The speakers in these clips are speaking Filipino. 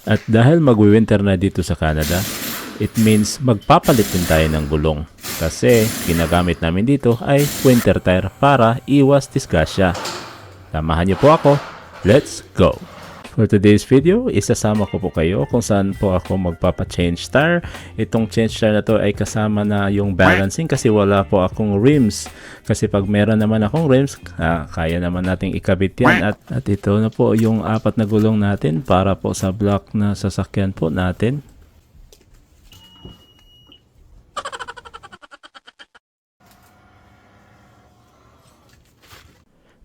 At dahil magwi-winter na dito sa Canada, it means magpapalit din tayo ng gulong. Kasi ginagamit namin dito ay winter tire para iwas disgrasya. Samahan niyo po ako. Let's go! For today's video, isasama ko po kayo kung saan po ako magpapa-change tire. Itong change tire na to ay kasama na yung balancing kasi wala po akong rims. Kasi pag meron naman akong rims, kaya naman nating ikabit yan. At ito na po yung 4 na gulong natin para po sa block na sasakyan po natin.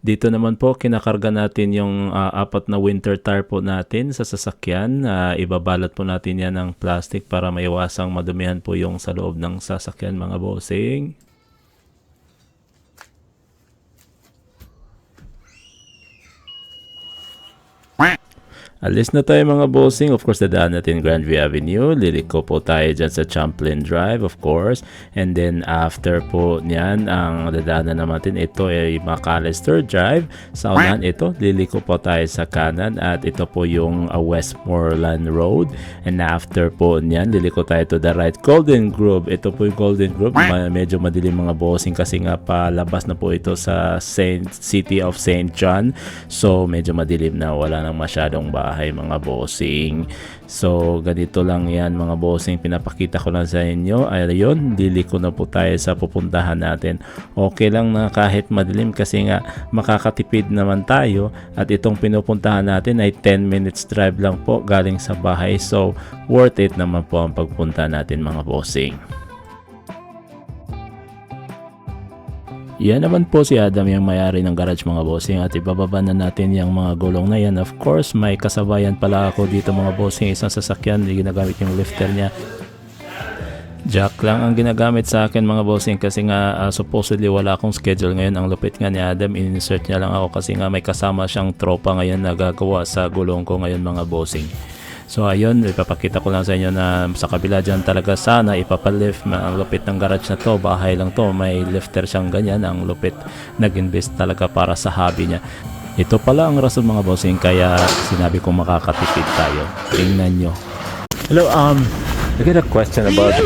Dito naman po kinakarga natin yung 4 na winter tire po natin sa sasakyan. Ibabalat po natin yan ng plastic para maiwasang madumihan po yung sa loob ng sasakyan mga bossing. Alis na tayo mga bossing. Of course, dadaan natin Grandview Avenue. Liliko po tayo dyan sa Champlain Drive, of course. And then after po niyan, ang dadaanan natin ito ay McAllister Drive. Sa unahan ito, liliko po tayo sa kanan. At ito po yung Westmoreland Road. And after po niyan, liliko tayo to the right. Golden Grove. Ito po yung Golden Grove. Medyo madilim mga bossing kasi nga palabas na po ito sa City of St. John. So medyo madilim na, wala nang masyadong bahay mga bossing. So ganito lang yan mga bossing, pinapakita ko lang sa inyo. Ayun, liliko na po tayo sa pupuntahan natin. Okay lang na kahit madilim kasi nga makakatipid naman tayo. At itong pinupuntahan natin ay 10 minutes drive lang po galing sa bahay. So worth it naman po ang pagpunta natin mga bossing. Yan naman po si Adam, yung may-ari ng garage mga bossing, at ibababa na natin yung mga gulong na yan. Of course, may kasabayan pala ako dito mga bossing, isang sasakyan, hindi ginagamit yung lifter niya. Jack lang ang ginagamit sa akin mga bossing kasi nga supposedly wala akong schedule ngayon. Ang lupit nga ni Adam, in-insert niya lang ako kasi nga may kasama siyang tropa ngayon na gagawa sa gulong ko ngayon mga bossing. So ayun, ipapakita ko lang sa inyo na sa kabila dyan talaga sana ipapalift. Ang lupit ng garage na to, bahay lang to, may lifter siyang ganyan. Ang lupit, nag-invest talaga para sa hobby niya. Ito pala ang rason mga bossing kaya sinabi ko makakatipid tayo. Tingnan nyo. Hello, I got a question about,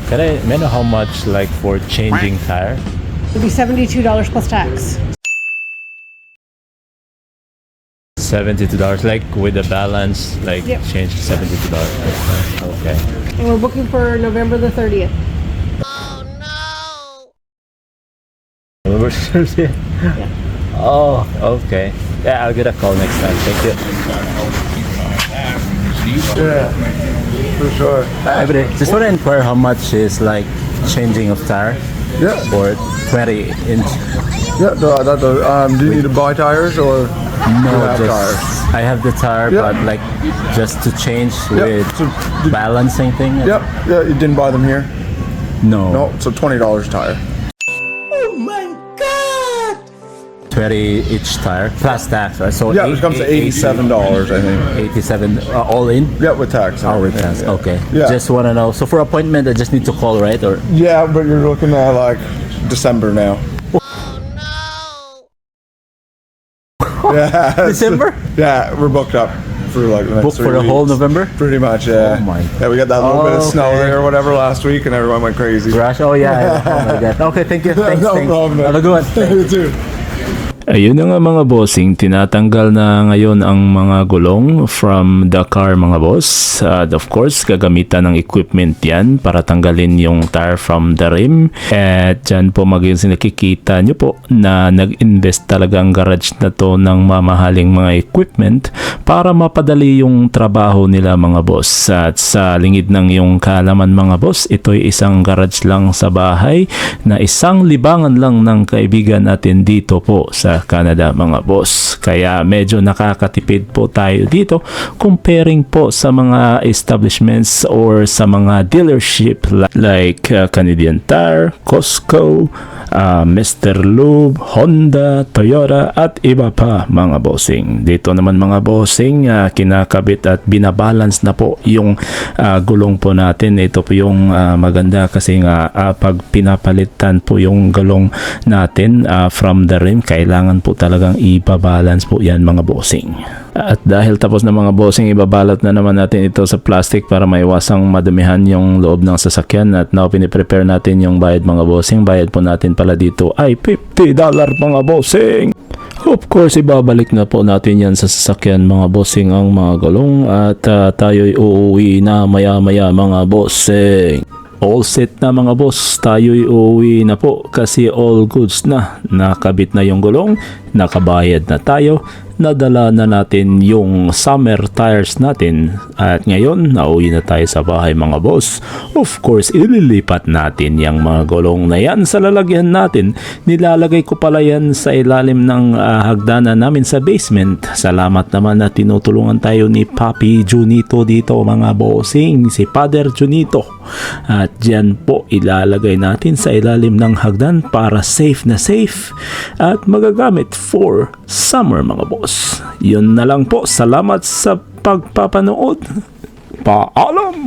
can I know how much like for changing tire? It'll be $72 plus tax. $72, like with the balance, like Yep. change $72. Okay. And we're booking for November the 30th. November 30th? Yeah. Oh, okay. Yeah, I'll get a call next time. Thank you. Yeah, for sure. Just want to inquire how much is like changing of tire Yeah, for 20 inch. yeah. Do you need to buy tires or No, you have just tires? I have the tire, Yeah. but like just to change Yep. with So, balancing thing. Yep. Yeah, you didn't buy them here. No. No, so $20 tire. 20 each tire plus tax, right? So Yeah, it comes to $87, I think. 87 all in. Yeah, with tax. All with Yeah, tax. yeah. Okay. Yeah. Just want to know. So for appointment, I just need to call, right? Or Yeah, but you're looking at like December now. Yeah, December? Yeah, we're booked up for like the next Booked for 3 the whole weeks. November? Pretty much, yeah. Oh my. Yeah, we got that little bit of snow Okay. there or whatever last week, and everyone went crazy. Rush? Oh yeah. Oh my God. Okay, thank you. Thanks. No thanks. problem, man. Have a good one. You too. Ayun na nga mga bossing, tinatanggal na ngayon ang mga gulong from the car mga boss. At of course, gagamitan ng equipment yan para tanggalin yung tire from the rim. At dyan po magiging nakikita nyo po na nag-invest talaga ang garage na to ng mamahaling mga equipment para mapadali yung trabaho nila mga boss. At sa lingid ng yung kaalaman mga boss, ito'y isang garage lang sa bahay na isang libangan lang ng kaibigan natin dito po sa Canada mga boss. Kaya medyo nakakatipid po tayo dito comparing po sa mga establishments or sa mga dealership like Canadian Tire, Costco, Mr. Lube, Honda, Toyota at iba pa mga bossing. Dito naman mga bossing, kinakabit at binabalance na po yung gulong po natin. Ito po yung maganda kasi nga pag pinapalitan po yung gulong natin from the rim, kailangan kailangan po talagang ipabalance po yan mga bossing. At dahil tapos na mga bossing, ibabalot na naman natin ito sa plastic para maiwasang madumihan yung loob ng sasakyan. At now piniprepare natin yung bayad mga bossing. Bayad po natin pala dito ay $50 mga bossing. Of course, ibabalik na po natin yan sa sasakyan mga bossing ang mga gulong at tayo'y uuwi na maya-maya mga bossing. All set na mga boss, tayo'y uuwi na po kasi all goods na. Nakabit na yung gulong, nakabayad na tayo, nadala na natin yung summer tires natin at ngayon nauwi na tayo sa bahay mga boss. Of course, ililipat natin yung mga gulong na yan sa lalagyan natin. Nilalagay ko pala yan sa ilalim ng hagdanan namin sa basement. Salamat naman na tinutulungan tayo ni Papi Junito dito mga bossing, si Father Junito. At dyan po ilalagay natin sa ilalim ng hagdan para safe na safe at magagamit for summer mga boss. Yun na lang po. Salamat sa pagpapanood. Paalam!